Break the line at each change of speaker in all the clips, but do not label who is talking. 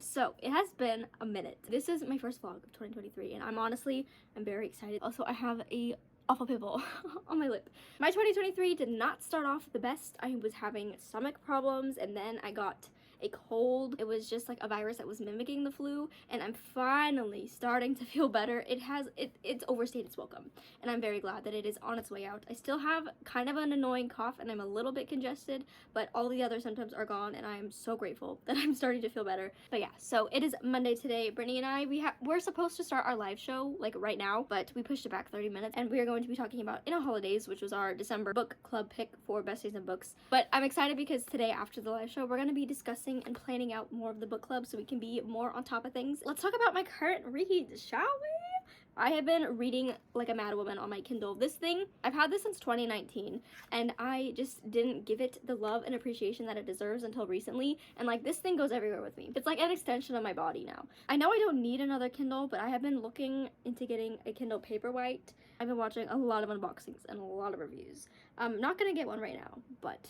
so it has been a minute. This is my first vlog of 2023 and I'm very excited. Also, I have a awful pimple on my lip. My 2023 did not start off the best. I was having stomach problems and then I got a cold. It was just like a virus that was mimicking the flu, and I'm finally starting to feel better. It's overstayed its welcome, and I'm very glad that it is on its way out. I still have kind of an annoying cough and I'm a little bit congested, but all the other symptoms are gone and I'm so grateful that I'm starting to feel better. But yeah, so it is Monday today. Brittany and I, we're supposed to start our live show like right now, but we pushed it back 30 minutes and we are going to be talking about In a Holidays, which was our December book club pick for Best Days in Books. But I'm excited because today after the live show, we're going to be discussing and planning out more of the book club so we can be more on top of things. Let's talk about my current reads, shall we? I have been reading like a mad woman on my Kindle. This thing, I've had this since 2019 and I just didn't give it the love and appreciation that it deserves until recently, and like this thing goes everywhere with me. It's like an extension of my body now. I know I don't need another Kindle, but I have been looking into getting a Kindle Paperwhite. I've been watching a lot of unboxings and a lot of reviews. I'm not gonna get one right now, but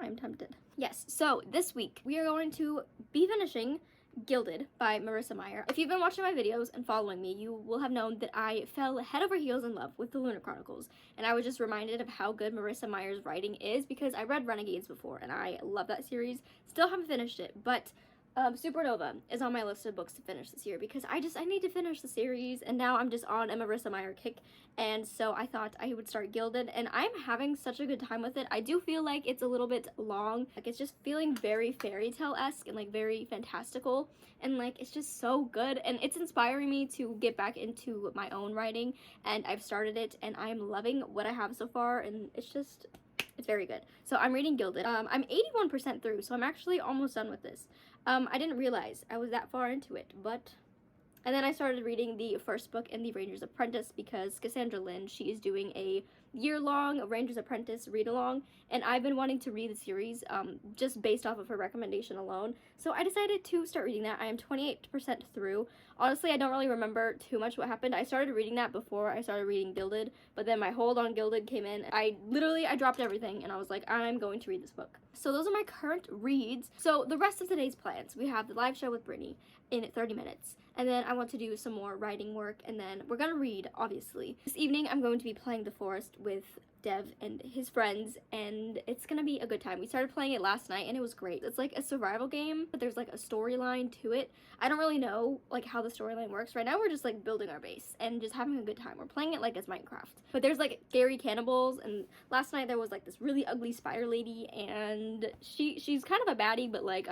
I'm tempted. Yes, so this week we are going to be finishing Gilded by Marissa Meyer. If you've been watching my videos and following me, you will have known that I fell head over heels in love with the Lunar Chronicles, and I was just reminded of how good Marissa Meyer's writing is because I read Renegades before and I love that series. Still haven't finished it, but Supernova is on my list of books to finish this year because I need to finish the series, and now I'm just on a Marissa Meyer kick, and so I thought I would start Gilded, and I'm having such a good time with it. I do feel like it's a little bit long, like it's just feeling very fairy tale-esque and like very fantastical, and like it's just so good, and it's inspiring me to get back into my own writing, and I've started it and I'm loving what I have so far, and it's very good. So I'm reading Gilded. I'm 81% through, so I'm actually almost done with this. I didn't realize I was that far into it, but... And then I started reading the first book in the Ranger's Apprentice because Cassandra Lynn, she is doing a year-long Ranger's Apprentice read-along, and I've been wanting to read the series just based off of her recommendation alone. So I decided to start reading that. I am 28% through. Honestly, I don't really remember too much what happened. I started reading that before I started reading Gilded, but then my hold on Gilded came in. I dropped everything, and I was like, I'm going to read this book. So those are my current reads. So the rest of today's plans, we have the live show with Brittany in 30 minutes, and then I want to do some more writing work, and then we're gonna read, obviously. This evening, I'm going to be playing The Forest with Dev and his friends, and it's gonna be a good time. We started playing it last night and it was great. It's like a survival game, but there's like a storyline to it. I don't really know like how the storyline works. Right now we're just like building our base and just having a good time. We're playing it like as Minecraft, but there's like scary cannibals, and last night there was like this really ugly spider lady, and she's kind of a baddie, but like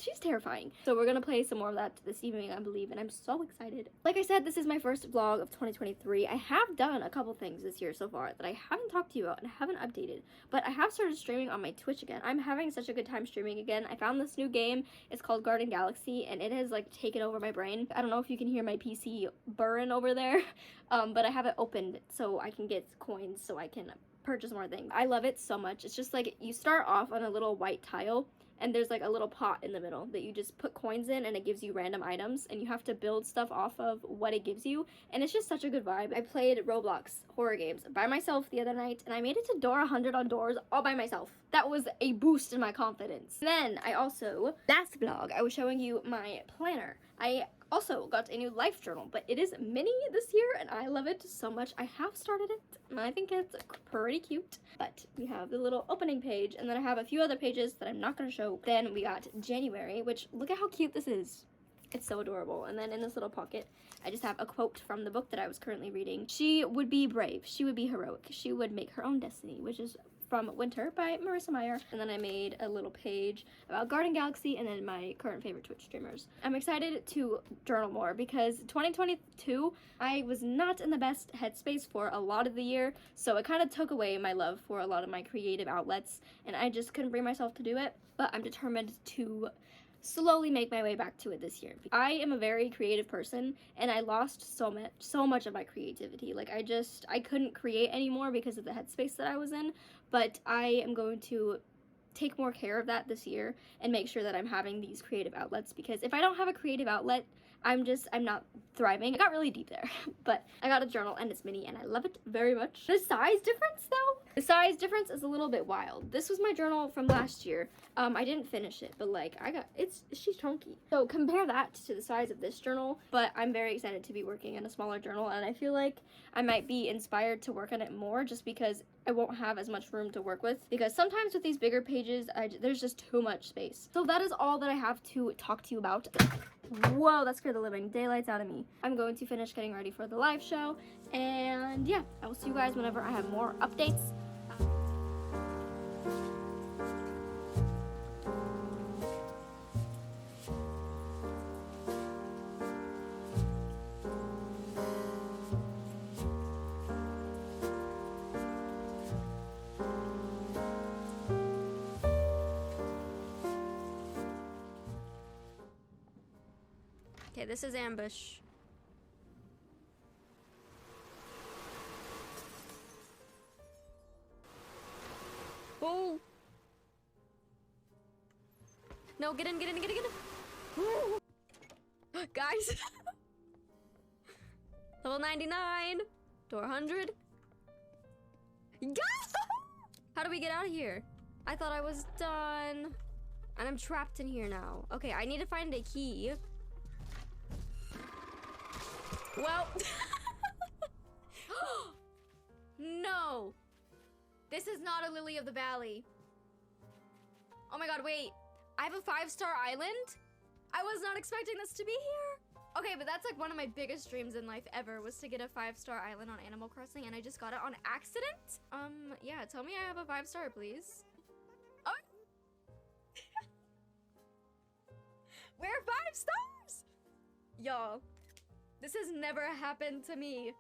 she's terrifying. So we're gonna play some more of that this evening, I believe, and I'm so excited. Like I said, this is my first vlog of 2023. I have done a couple things this year so far that I haven't talked to you about and haven't updated, but I have started streaming on my Twitch again. I'm having such a good time streaming again. I found this new game. It's called Garden Galaxy, and it has like taken over my brain. I don't know if you can hear my PC burring over there, but I have it opened so I can get coins so I can purchase more things. I love it so much. It's just like you start off on a little white tile, and there's like a little pot in the middle that you just put coins in, and it gives you random items, and you have to build stuff off of what it gives you, and it's just such a good vibe. I played Roblox horror games by myself the other night, and I made it to door 100 on doors all by myself. That was a boost in my confidence. Then I also, last vlog, I was showing you my planner. I also got a new life journal, but it is mini this year and I love it so much. I have started it and I think it's pretty cute, but we have the little opening page, and then I have a few other pages that I'm not going to show. Then we got January, which look at how cute this is. It's so adorable. And then in this little pocket, I just have a quote from the book that I was currently reading. She would be brave. She would be heroic. She would make her own destiny, which is from Winter by Marissa Meyer. And then I made a little page about Garden Galaxy and then my current favorite Twitch streamers. I'm excited to journal more because 2022, I was not in the best headspace for a lot of the year, so it kind of took away my love for a lot of my creative outlets, and I just couldn't bring myself to do it, but I'm determined to slowly make my way back to it this year. I am a very creative person, and I lost so much of my creativity. Like I couldn't create anymore because of the headspace that I was in, but I am going to take more care of that this year and make sure that I'm having these creative outlets, because if I don't have a creative outlet, I'm not thriving. I got really deep there, but I got a journal and it's mini and I love it very much. The size difference though, the size difference is a little bit wild. This was my journal from last year. I didn't finish it, but like she's chunky. So compare that to the size of this journal, but I'm very excited to be working in a smaller journal, and I feel like I might be inspired to work on it more just because I won't have as much room to work with, because sometimes with these bigger pages, there's just too much space. So that is all that I have to talk to you about. Whoa, that scared the living daylights out of me. I'm going to finish getting ready for the live show, and yeah, I will see you guys whenever I have more updates. Okay, this is ambush. Oh! No, get in. Guys! Level 99! Door 100. How do we get out of here? I thought I was done. And I'm trapped in here now. Okay, I need to find a key. Well, no, this is not a Lily of the Valley. Oh my god, wait, I have a 5-star island? I was not expecting this to be here. Okay, but that's like one of my biggest dreams in life ever, was to get a 5-star island on Animal Crossing, and I just got it on accident. Yeah, tell me I have a 5-star, please. Oh. We're 5 stars! Y'all. This has never happened to me.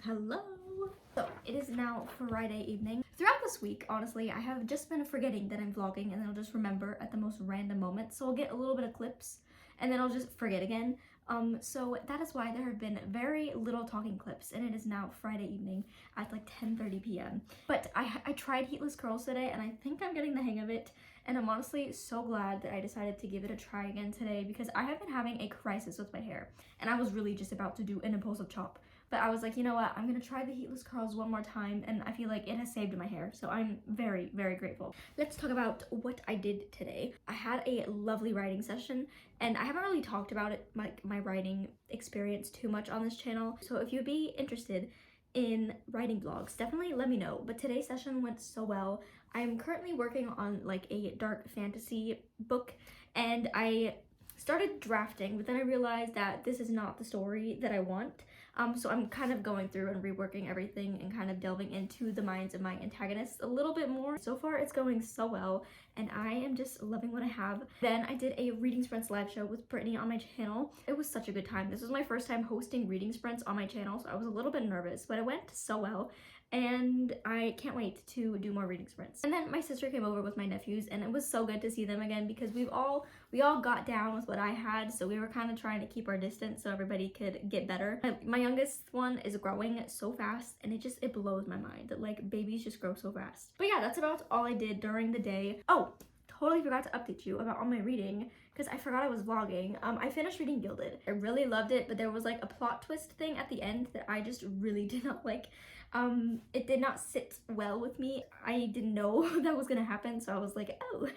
Hello! So, it is now Friday evening. Throughout this week, honestly, I have just been forgetting that I'm vlogging, and then I'll just remember at the most random moments. So I'll get a little bit of clips, and then I'll just forget again. So that is why there have been very little talking clips, and it is now Friday evening at like 10:30 p.m. But I tried heatless curls today, and I think I'm getting the hang of it, and I'm honestly so glad that I decided to give it a try again today, because I have been having a crisis with my hair, and I was really just about to do an impulsive chop. But I was like, you know what, I'm gonna try the heatless curls one more time, and I feel like it has saved my hair, so I'm very, very grateful. Let's talk about what I did today. I had a lovely writing session, and I haven't really talked about it, my writing experience too much on this channel, so if you'd be interested in writing vlogs, definitely let me know. But today's session went so well. I'm currently working on like a dark fantasy book, and I started drafting, but then I realized that this is not the story that I want. So I'm kind of going through and reworking everything and kind of delving into the minds of my antagonists a little bit more. So far it's going so well and I am just loving what I have. Then I did a reading sprints live show with Brittany on my channel. It was such a good time. This was my first time hosting reading sprints on my channel, so I was a little bit nervous, but it went so well. And I can't wait to do more reading sprints. And then my sister came over with my nephews and it was so good to see them again because we all got down with what I had, so we were kind of trying to keep our distance so everybody could get better. My youngest one is growing so fast and it blows my mind that like babies just grow so fast. But yeah, that's about all I did during the day. Oh, totally forgot to update you about all my reading because I forgot I was vlogging. I finished reading Gilded. I really loved it, but there was like a plot twist thing at the end that I just really did not like. It did not sit well with me. I didn't know that was gonna happen, so I was like, oh,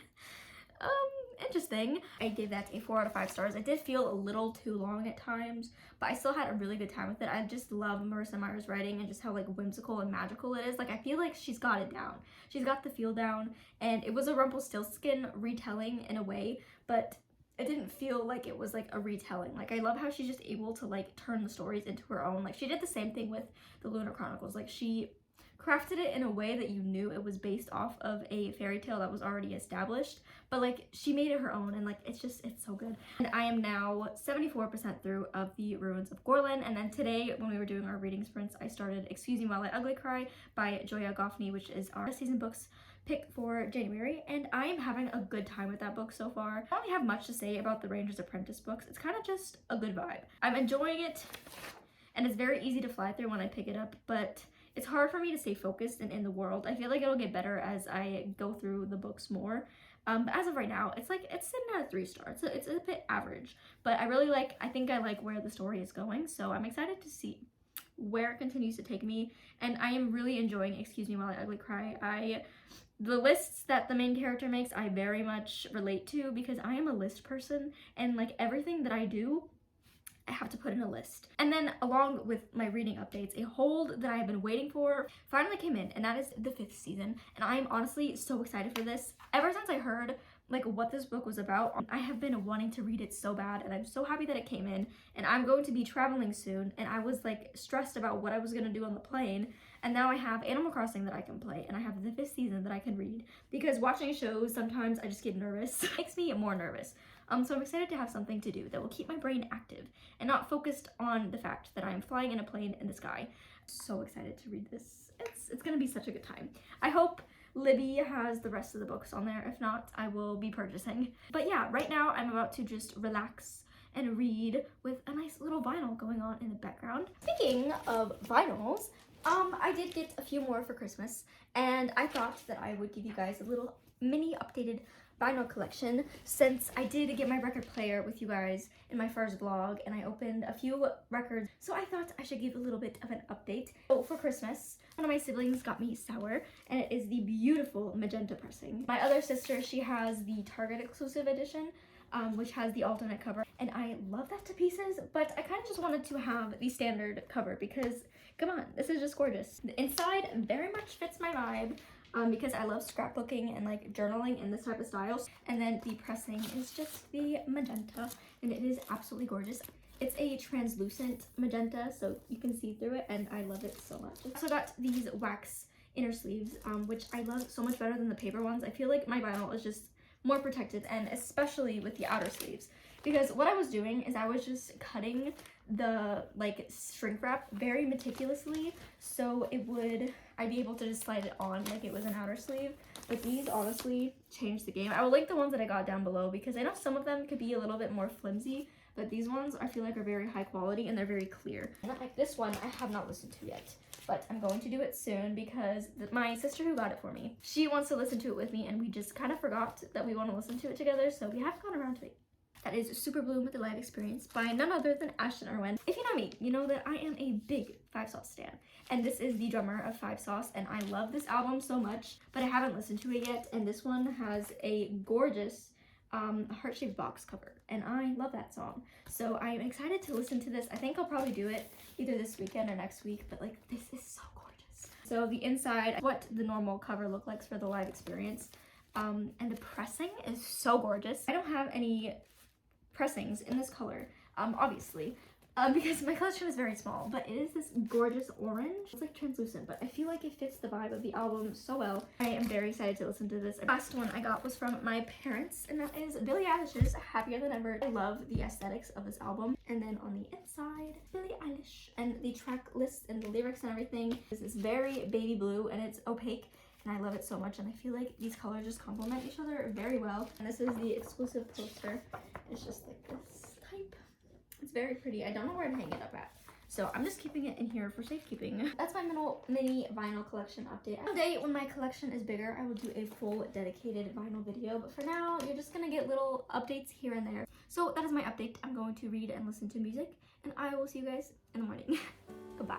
interesting. I gave that a 4 out of 5 stars. It did feel a little too long at times, but I still had a really good time with it. I just love Marissa Meyer's writing and just how like whimsical and magical it is. Like I feel like she's got it down. She's got the feel down, and it was a Rumpelstiltskin retelling in a way, but it didn't feel like it was like a retelling. Like I love how she's just able to like turn the stories into her own. Like she did the same thing with the Lunar Chronicles. Like she crafted it in a way that you knew it was based off of a fairy tale that was already established, but like she made it her own, and like it's so good. And I am now 74% through of the Ruins of Gorlin, and then today when we were doing our reading sprints I started Excuse Me While I Ugly Cry by Joya Goffney, which is our season books pick for January, and I am having a good time with that book so far. I don't really have much to say about the Ranger's Apprentice books. It's kind of just a good vibe. I'm enjoying it, and it's very easy to fly through when I pick it up, but it's hard for me to stay focused and in the world. I feel like it'll get better as I go through the books more. But as of right now, it's sitting at a 3 star. It's a bit average, but I think I like where the story is going, so I'm excited to see where it continues to take me, and I am really enjoying Excuse Me While I Ugly Cry. The lists that the main character makes, I very much relate to because I am a list person, and like everything that I do, I have to put in a list. And then along with my reading updates, a hold that I have been waiting for finally came in, and that is the 5th season. And I am honestly so excited for this. Ever since I heard like what this book was about, I have been wanting to read it so bad, and I'm so happy that it came in. And I'm going to be traveling soon, and I was like stressed about what I was gonna do on the plane, and now I have Animal Crossing that I can play, and I have the 5th season that I can read, because watching shows sometimes I just get nervous. It makes me more nervous. So I'm excited to have something to do that will keep my brain active and not focused on the fact that I'm flying in a plane in the sky. So excited to read this. It's gonna be such a good time. I hope Libby has the rest of the books on there. If not, I will be purchasing. But yeah, right now I'm about to just relax and read with a nice little vinyl going on in the background. Speaking of vinyls, I did get a few more for Christmas, and I thought that I would give you guys a little mini updated vinyl collection since I did get my record player with you guys in my first vlog, and I opened a few records, so I thought I should give a little bit of an update. So for Christmas, one of my siblings got me Sour, and it is the beautiful magenta pressing. My other sister, she has the Target exclusive edition, which has the alternate cover, and I love that to pieces, but I kind of just wanted to have the standard cover because, come on, this is just gorgeous. The inside very much fits my vibe, because I love scrapbooking and like journaling in this type of style. And then the pressing is just the magenta, and it is absolutely gorgeous. It's a translucent magenta, so you can see through it, and I love it so much. I also got these wax inner sleeves, which I love so much better than the paper ones. I feel like my vinyl is just more protected, and especially with the outer sleeves, because what I was doing is I was just cutting the like shrink wrap very meticulously, so I'd be able to just slide it on like it was an outer sleeve. But these honestly changed the game. I will link the ones that I got down below because I know some of them could be a little bit more flimsy, but these ones I feel like are very high quality and they're very clear. And like this one I have not listened to yet, but I'm going to do it soon because my sister who got it for me, she wants to listen to it with me, and we just kind of forgot that we want to listen to it together, so we haven't gone around to it. That is Super Bloom with the Live Experience by none other than Ashton Irwin. If you know me, you know that I am a big 5 Sauce stan, and this is the drummer of 5 Sauce, and I love this album so much, but I haven't listened to it yet, and this one has a gorgeous heart-shaped box cover, and I love that song. So I'm excited to listen to this. I think I'll probably do it either this weekend or next week, but like this is so gorgeous. So the inside, what the normal cover looks like for the Live Experience, and the pressing is so gorgeous. I don't have any pressings in this color, obviously, because my collection is very small, but it is this gorgeous orange. It's like translucent, but I feel like it fits the vibe of the album so well. I am very excited to listen to this. The last one I got was from my parents, and that is Billie Eilish's Happier Than Ever. I love the aesthetics of this album. And then on the inside, Billie Eilish, and the track list and the lyrics and everything. This is very baby blue, and it's opaque. And I love it so much, and I feel like these colors just complement each other very well. And this is the exclusive poster. It's just like this type. It's very pretty. I don't know where to hang it up at, so I'm just keeping it in here for safekeeping. That's my mini vinyl collection update. One day when my collection is bigger, I will do a full dedicated vinyl video, but for now, you're just gonna get little updates here and there. So that is my update. I'm going to read and listen to music, and I will see you guys in the morning. Goodbye.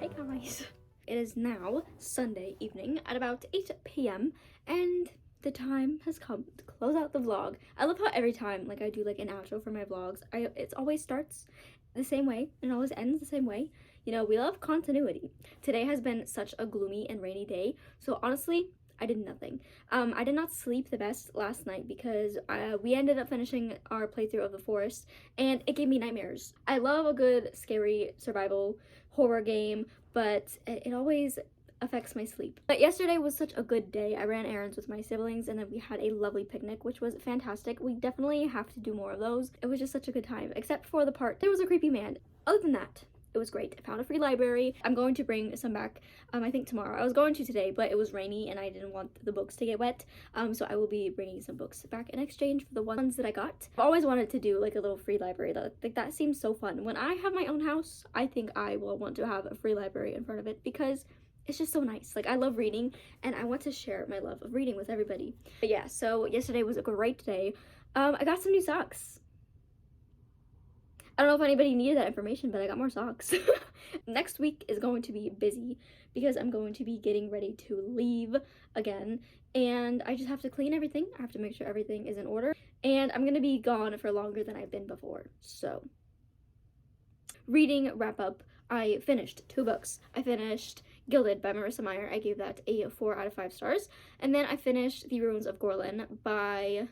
Hey guys, it is now Sunday evening at about 8 p.m. and the time has come to close out the vlog. I love how every time like I do like an outro for my vlogs, it always starts the same way and always ends the same way. You know, we love continuity. Today has been such a gloomy and rainy day, so honestly, I did nothing. I did not sleep the best last night because we ended up finishing our playthrough of The Forest, and it gave me nightmares. I love a good scary survival horror game, but it always affects my sleep. But yesterday was such a good day. I ran errands with my siblings, and then we had a lovely picnic, which was fantastic. We definitely have to do more of those. It was just such a good time, except for the part there was a creepy man. Other than that, it was great. I found a free library. I'm going to bring some back, I think tomorrow. I was going to today, but it was rainy and I didn't want the books to get wet. So I will be bringing some books back in exchange for the ones that I got. I've always wanted to do like a little free library though. Like that seems so fun. When I have my own house, I think I will want to have a free library in front of it because it's just so nice. Like I love reading and I want to share my love of reading with everybody. But yeah, so yesterday was a great day. I got some new socks. I don't know if anybody needed that information, but I got more socks. Next week is going to be busy because I'm going to be getting ready to leave again, and I just have to clean everything. I have to make sure everything is in order, and I'm going to be gone for longer than I've been before. So, reading wrap up. I finished 2 books. I finished Gilded by Marissa Meyer. I gave that a 4 out of 5 stars. And then I finished The Ruins of Gorlin by,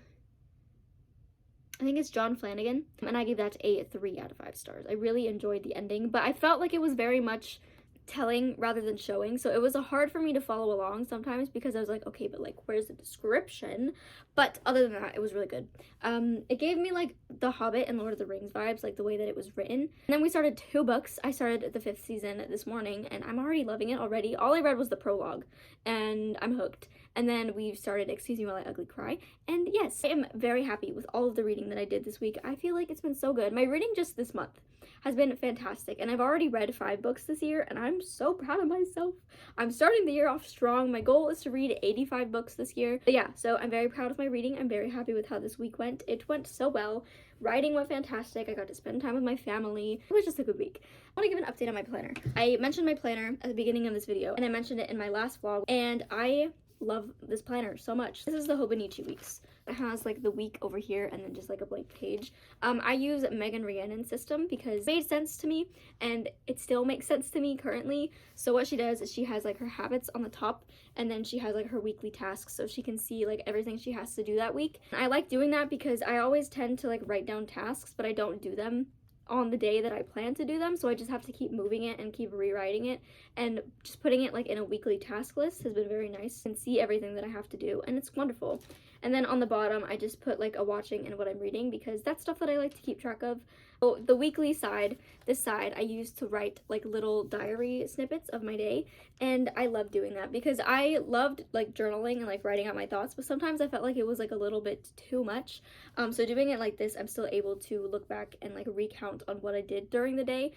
I think it's John Flanagan, and I gave that a 3 out of 5 stars. I really enjoyed the ending, but I felt like it was very much telling rather than showing, so it was hard for me to follow along sometimes because I was like, okay, but like where's the description? But other than that, it was really good. It gave me like The Hobbit and Lord of the Rings vibes, like the way that it was written. And then we started 2 books. I started the 5th season this morning and I'm already loving it already. All I read was the prologue and I'm hooked. And then we started Excuse Me While I Ugly Cry, and yes, I am very happy with all of the reading that I did this week. I feel like it's been so good. My reading just this month has been fantastic, and I've already read 5 books this year, and I'm so proud of myself. I'm starting the year off strong. My goal is to read 85 books this year. But yeah, so I'm very proud of my reading. I'm very happy with how this week went. It went so well. Writing went fantastic. I got to spend time with my family. It was just a good week. I want to give an update on my planner. I mentioned my planner at the beginning of this video, and I mentioned it in my last vlog, and I love this planner so much. This is the Hobonichi Weeks. It has like the week over here and then just like a blank page. I use Megan Rhiannon's system because it made sense to me and it still makes sense to me currently. So what she does is she has like her habits on the top and then she has like her weekly tasks so she can see like everything she has to do that week. And I like doing that because I always tend to like write down tasks but I don't do them on the day that I plan to do them, so I just have to keep moving it and keep rewriting it, and just putting it like in a weekly task list has been very nice and see everything that I have to do, and it's wonderful. And then on the bottom, I just put like a watching and what I'm reading because that's stuff that I like to keep track of. So the weekly side, this side, I use to write like little diary snippets of my day. And I love doing that because I loved like journaling and like writing out my thoughts, but sometimes I felt like it was like a little bit too much. So doing it like this, I'm still able to look back and like recount on what I did during the day.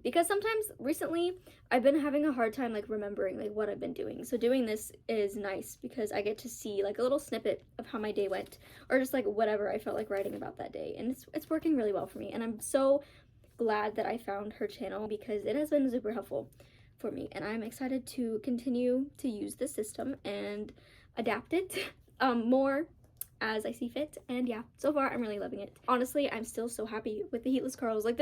Because sometimes recently I've been having a hard time like remembering like what I've been doing. So doing this is nice because I get to see like a little snippet of how my day went, or just like whatever I felt like writing about that day. And it's working really well for me. And I'm so glad that I found her channel because it has been super helpful for me. And I'm excited to continue to use this system and adapt it more as I see fit. And yeah, so far I'm really loving it. Honestly, I'm still so happy with the heatless curls. Like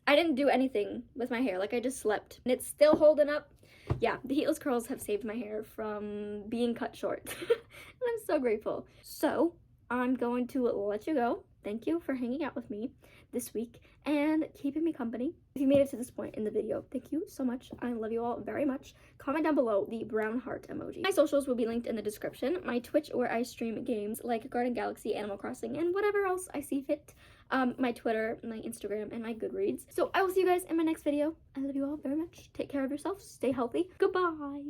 I didn't do anything with my hair. Like I just slept and it's still holding up. Yeah, the heatless curls have saved my hair from being cut short. And I'm so grateful. So I'm going to let you go. Thank you for hanging out with me this week and keeping me company. If you made it to this point in the video, thank you so much. I love you all very much. Comment down below the brown heart emoji. My socials will be linked in the description. My Twitch, where I stream games like Garden Galaxy, Animal Crossing, and whatever else I see fit. My Twitter, my Instagram, and my Goodreads. So I will see you guys in my next video. I love you all very much. Take care of yourselves. Stay healthy. Goodbye.